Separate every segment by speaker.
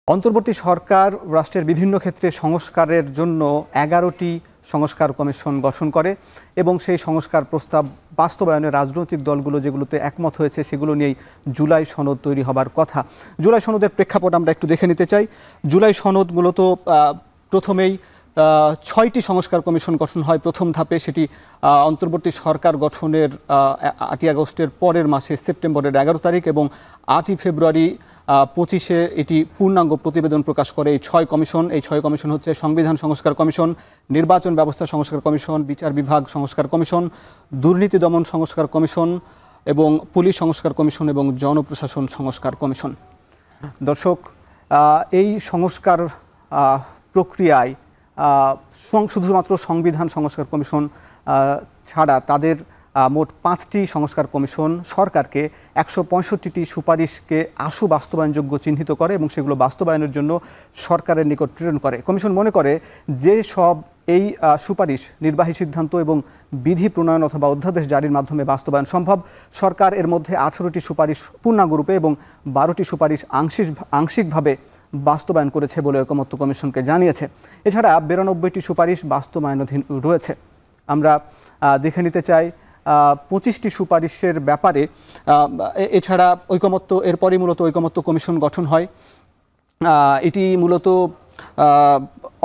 Speaker 1: অন্তর্বর্তী সরকার রাষ্ট্রের বিভিন্ন ক্ষেত্রে সংস্কারের জন্য ১১টি সংস্কার কমিশন গঠন করে এবং সেই সংস্কার প্রস্তাব বাস্তবায়নে রাজনৈতিক দলগুলো যেগুলোতে একমত হয়েছে সেগুলো নিয়েই জুলাই সনদ তৈরি হবার কথা। জুলাই সনদের প্রেক্ষাপট আমরা একটু দেখে নিতে চাই। জুলাই সনদ মূলত প্রথমেই ৬টি সংস্কার কমিশন গঠন হয় প্রথম ধাপে। সেটি অন্তর্বর্তী সরকার গঠনের ৮ই আগস্টের পরের মাসে সেপ্টেম্বরের ১১ তারিখ এবং ৮ই ফেব্রুয়ারি ২৫-এ এটি পূর্ণাঙ্গ প্রতিবেদন প্রকাশ করে এই ৬ কমিশন। এই ৬ কমিশন হচ্ছে সংবিধান সংস্কার কমিশন, নির্বাচন ব্যবস্থা সংস্কার কমিশন, বিচার বিভাগ সংস্কার কমিশন, দুর্নীতি দমন সংস্কার কমিশন এবং পুলিশ সংস্কার কমিশন এবং জনপ্রশাসন সংস্কার কমিশন। দর্শক, এই সংস্কার প্রক্রিয়ায় শুধুমাত্র সংবিধান সংস্কার কমিশন ছাড়া তাদের মোট ৫টি সংস্কার কমিশন সরকারকে ১৬৫টি সুপারিশকে আশু বাস্তবায়নযোগ্য চিহ্নিত করে এবং সেগুলো বাস্তবায়নের জন্য সরকারের নিকট প্রেরণ করে। কমিশন মনে করে যে সব এই সুপারিশ নির্বাহী সিদ্ধান্ত এবং বিধি প্রণয়ন অথবা অধ্যাদেশ জারির মাধ্যমে বাস্তবায়ন সম্ভব। সরকার এর মধ্যে ১৮টি সুপারিশ পূর্ণাঙ্গরূপে এবং ১২টি সুপারিশ আংশিকভাবে বাস্তবায়ন করেছে বলে ঐকমত্য কমিশনকে জানিয়েছে। এছাড়া ৯২টি সুপারিশ বাস্তবায়নাধীন রয়েছে। আমরা দেখে নিতে চাই ২৫টি সুপারিশের ব্যাপারে। এছাড়া ঐকমত্য এরপরই মূলত ঐকমত্য কমিশন গঠন হয়। এটি মূলত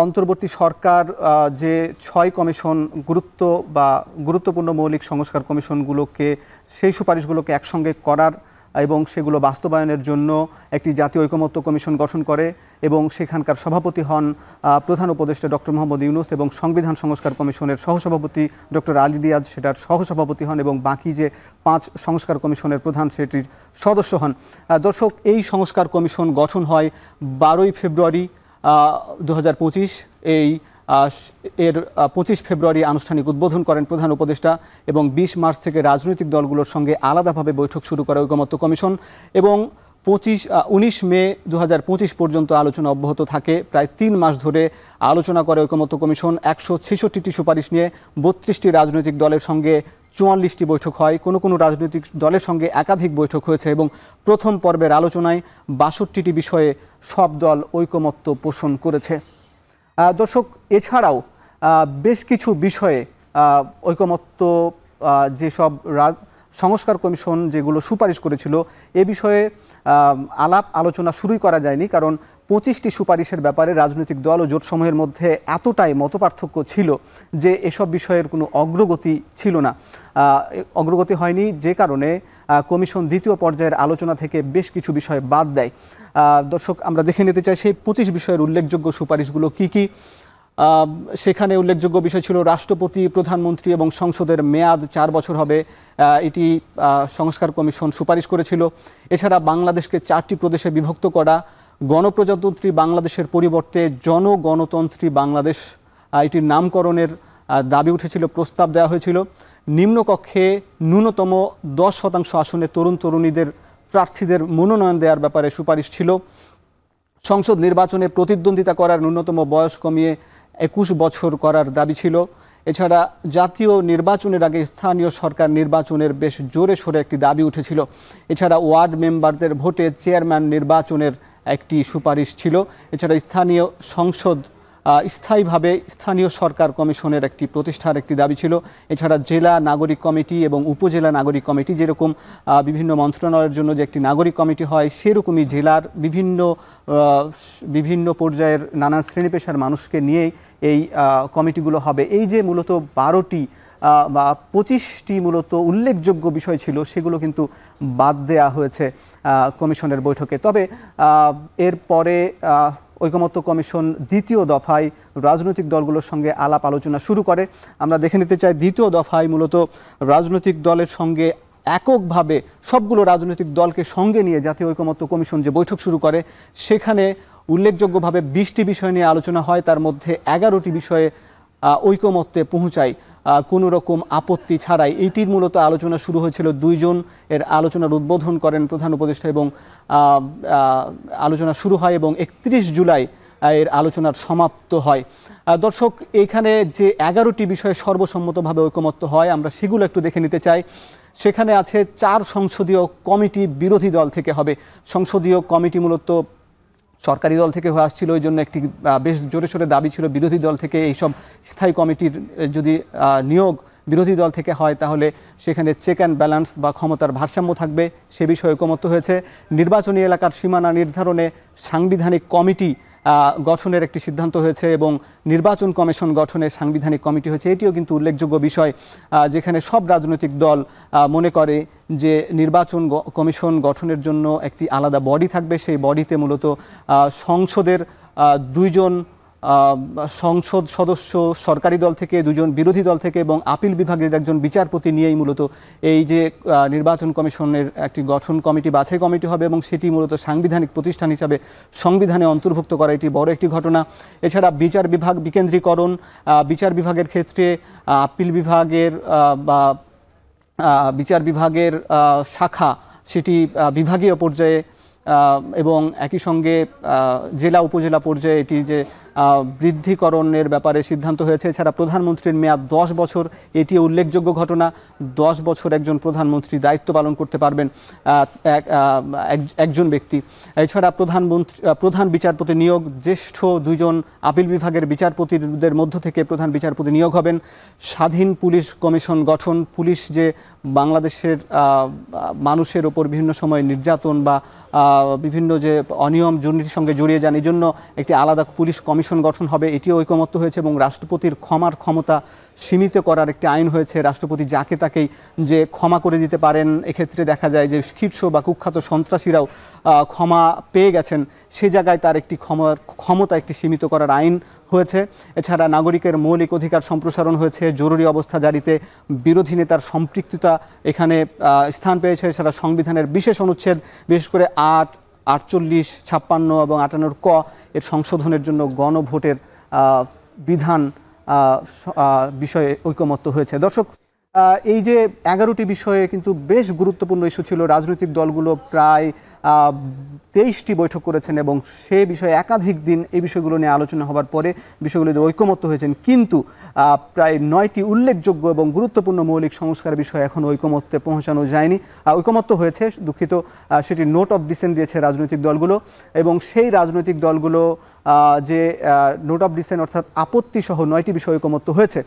Speaker 1: অন্তর্বর্তী সরকার যে ৬ কমিশন গুরুত্বপূর্ণ মৌলিক সংস্কার কমিশনগুলোকে সেই সুপারিশগুলোকে একসঙ্গে করার এবং সেগুলো বাস্তবায়নের জন্য একটি জাতীয় ঐকমত্য কমিশন গঠন করে এবং সেখানকার সভাপতি হন প্রধান উপদেষ্টা ডক্টর মোহাম্মদ ইউনূস এবং সংবিধান সংস্কার কমিশনের সহসভাপতি ডক্টর আলী রিয়াজ সেটার সহসভাপতি হন এবং বাকি যে 5 সংস্কার কমিশনের প্রধান সেটির সদস্য হন। দর্শক, এই সংস্কার কমিশন গঠন হয় ১২ই ফেব্রুয়ারি ২০২৫। এর ২৫ ফেব্রুয়ারি আনুষ্ঠানিক উদ্বোধন করেন প্রধান উপদেষ্টা এবং ২০ মার্চ থেকে রাজনৈতিক দলগুলোর সঙ্গে আলাদাভাবে বৈঠক শুরু করে ঐকমত্য কমিশন এবং ১৯ মে ২০২৫ পর্যন্ত আলোচনা অব্যাহত থাকে। প্রায় ৩ মাস ধরে আলোচনা করে ঐকমত্য কমিশন। ১৬৬টি সুপারিশ নিয়ে ৩২টি রাজনৈতিক দলের সঙ্গে ৪৪টি বৈঠক হয়। কোনো রাজনৈতিক দলের সঙ্গে একাধিক বৈঠক হয়েছে এবং প্রথম পর্বের আলোচনায় ৬২টি বিষয়ে সব দল ঐকমত্য পোষণ করেছে। দর্শক, এছাড়াও বেশ কিছু বিষয়ে ঐকমত্য যেসব সংস্কার কমিশন যেগুলো সুপারিশ করেছিল এ বিষয়ে আলাপ আলোচনা শুরুই করা যায়নি, কারণ ২৫টি সুপারিশের ব্যাপারে রাজনৈতিক দল ও জোটসমূহের মধ্যে এতটাই মতপার্থক্য ছিল যে এসব বিষয়ের কোনো অগ্রগতি হয়নি, যে কারণে কমিশন দ্বিতীয় পর্যায়ের আলোচনা থেকে বেশ কিছু বিষয় বাদ দেয়। দর্শক, আমরা দেখে নিতে চাই সেই ২৫ বিষয়ের উল্লেখযোগ্য সুপারিশগুলো কি কি। সেখানে উল্লেখযোগ্য বিষয় ছিল রাষ্ট্রপতি, প্রধানমন্ত্রী এবং সংসদের মেয়াদ ৪ বছর হবে, এটি সংস্কার কমিশন সুপারিশ করেছিল। এছাড়া বাংলাদেশকে 4টি প্রদেশে বিভক্ত করা, গণপ্রজাতন্ত্রী বাংলাদেশের পরিবর্তে জনগণতন্ত্রী বাংলাদেশ এটির নামকরণের দাবি উঠেছিল, প্রস্তাব দেওয়া হয়েছিল। নিম্নকক্ষে ন্যূনতম 10% আসনে তরুণ তরুণীদের প্রার্থীদের মনোনয়ন দেওয়ার ব্যাপারে সুপারিশ ছিল। সংসদ নির্বাচনে প্রতিদ্বন্দ্বিতা করার ন্যূনতম বয়স কমিয়ে 21 বছর করার দাবি ছিল। এছাড়া জাতীয় নির্বাচনের আগে স্থানীয় সরকার নির্বাচনের বেশ জোরে সোরে একটি দাবি উঠেছিল। এছাড়া ওয়ার্ড মেম্বারদের ভোটে চেয়ারম্যান নির্বাচনের একটি সুপারিশ ছিল। এছাড়া স্থানীয় সংসদ স্থায়ীভাবে স্থানীয় সরকার কমিশনের একটি প্রতিষ্ঠার একটি দাবি ছিল। এছাড়া জেলা নাগরিক কমিটি এবং উপজেলা নাগরিক কমিটি, যেরকম বিভিন্ন মন্ত্রণালয়ের জন্য যে একটি নাগরিক কমিটি হয় সেরকমই জেলার বিভিন্ন পর্যায়ের নানান শ্রেণী পেশার মানুষকে নিয়েই এই কমিটিগুলো হবে। এই যে মূলত 12টি বা 25টি মূলত উল্লেখযোগ্য বিষয় ছিল সেগুলো কিন্তু বাদ দেওয়া হয়েছে কমিশনের বৈঠকে। তবে এরপরে ঐকমত্য কমিশন দ্বিতীয় দফায় রাজনৈতিক দলগুলোর সঙ্গে আলাপ আলোচনা শুরু করে। আমরা দেখে নিতে চাই দ্বিতীয় দফায় মূলত রাজনৈতিক দলের সঙ্গে এককভাবে সবগুলো রাজনৈতিক দলকে সঙ্গে নিয়ে জাতীয় ঐকমত্য কমিশন যে বৈঠক শুরু করে সেখানে উল্লেখযোগ্যভাবে 20টি বিষয় নিয়ে আলোচনা হয়। তার মধ্যে 11টি বিষয়ে ঐকমত্যে পৌঁছায় কোনো রকম আপত্তি ছাড়াই। এইটির মূলত আলোচনা শুরু হয়েছিল 2 জন। এর আলোচনার উদ্বোধন করেন প্রধান উপদেষ্টা এবং আলোচনা শুরু হয় এবং 31 জুলাই এর আলোচনার সমাপ্ত হয়। দর্শক, এখানে যে 11টি বিষয়ে সর্বসম্মতভাবে ঐকমত্য হয় আমরা সেগুলো একটু দেখে নিতে চাই। সেখানে আছে 4 সংসদীয় কমিটি বিরোধী দল থেকে হবে। সংসদীয় কমিটি মূলত সরকারি দল থেকে হয়ে আসছিল, ওই জন্য একটি বেশ জোরে সোরে দাবি ছিল বিরোধী দল থেকে এইসব স্থায়ী কমিটির যদি নিয়োগ বিরোধী দল থেকে হয় তাহলে সেখানে চেক অ্যান্ড ব্যালেন্স বা ক্ষমতার ভারসাম্য থাকবে, সে বিষয়ে ঐকমত্য হয়েছে। নির্বাচনী এলাকার সীমানা নির্ধারণে সাংবিধানিক কমিটি গঠনের একটি সিদ্ধান্ত হয়েছে এবং নির্বাচন কমিশন গঠনে সাংবিধানিক কমিটি হয়েছে, এটিও কিন্তু উল্লেখযোগ্য বিষয়, যেখানে সব রাজনৈতিক দল মনে করে যে নির্বাচন কমিশন গঠনের জন্য একটি আলাদা বডি থাকবে, সেই বডিতে মূলত সংসদের 2 জন সংসদ সদস্য সরকারি দল থেকে, 2 জন বিরোধী দল থেকে এবং আপিল বিভাগের একজন বিচারপতি নিয়েই মূলত এই যে নির্বাচন কমিশনের একটি গঠন কমিটি বাছাই কমিটি হবে এবং সেটি মূলত সাংবিধানিক প্রতিষ্ঠান হিসাবে সংবিধানে অন্তর্ভুক্ত করা এটি বড় একটি ঘটনা। এছাড়া বিচার বিভাগ বিকেন্দ্রীকরণ, বিচার বিভাগের ক্ষেত্রে আপিল বিভাগের বা বিচার বিভাগের শাখা সেটি বিভাগীয় পর্যায়ে এবং একই সঙ্গে জেলা উপজেলা পর্যায়ে এটি যে বৃদ্ধিকরণের ব্যাপারে সিদ্ধান্ত হয়েছে। এছাড়া প্রধানমন্ত্রীর মেয়াদ 10 বছর, এটি উল্লেখযোগ্য ঘটনা। 10 বছর একজন প্রধানমন্ত্রী দায়িত্ব পালন করতে পারবেন একজন ব্যক্তি। এছাড়া প্রধান বিচারপতি নিয়োগ, জ্যেষ্ঠ 2 জন আপিল বিভাগের বিচারপতিদের মধ্য থেকে প্রধান বিচারপতি নিয়োগ হবেন। স্বাধীন পুলিশ কমিশন গঠন, পুলিশ যে বাংলাদেশের মানুষের ওপর বিভিন্ন সময় নির্যাতন বা বিভিন্ন যে অনিয়ম দুর্নীতির সঙ্গে জড়িয়ে যান, এই জন্য একটি আলাদা পুলিশ কমিশন গঠন হবে, এটিও ঐকমত্য হয়েছে। এবং রাষ্ট্রপতির ক্ষমার ক্ষমতা সীমিত করার একটি আইন হয়েছে, রাষ্ট্রপতি যাকে তাকেই যে ক্ষমা করে দিতে পারেন। এক্ষেত্রে দেখা যায় যে শীর্ষ বা কুখ্যাত সন্ত্রাসীরাও ক্ষমা পেয়ে গেছেন, সে জায়গায় তার একটি ক্ষমতা একটি সীমিত করার আইন হয়েছে। এছাড়া নাগরিকের মৌলিক অধিকার সম্প্রসারণ হয়েছে, জরুরি অবস্থা জারিতে বিরোধী নেতার সম্পৃক্ততা এখানে স্থান পেয়েছে। এছাড়া সংবিধানের বিশেষ অনুচ্ছেদ, বিশেষ করে 8, 48, 56 এবং 58 ক এর সংশোধনের জন্য গণভোটের বিধান বিষয়ে ঐকমত্য হয়েছে। দর্শক, এই যে 11টি বিষয়ে কিন্তু বেশ গুরুত্বপূর্ণ ইস্যু ছিল, রাজনৈতিক দলগুলো প্রায় 23টি বৈঠক করেছেন এবং সে বিষয়ে একাধিক দিন এই বিষয়গুলো নিয়ে আলোচনা হবার পরে বিষয়গুলোতে ঐকমত্য হয়েছেন, কিন্তু প্রায় 9টি উল্লেখযোগ্য এবং গুরুত্বপূর্ণ মৌলিক সংস্কার বিষয়ে এখন ঐকমত্যে পৌঁছানো যায়নি। ঐকমত্য হয়েছে, দুঃখিত, সেটি নোট অফ ডিসেন্ট দিয়েছে রাজনৈতিক দলগুলো এবং সেই রাজনৈতিক দলগুলো যে নোট অফ ডিসেন্ট অর্থাৎ আপত্তি সহ 9টি বিষয়ে ঐকমত্য হয়েছে।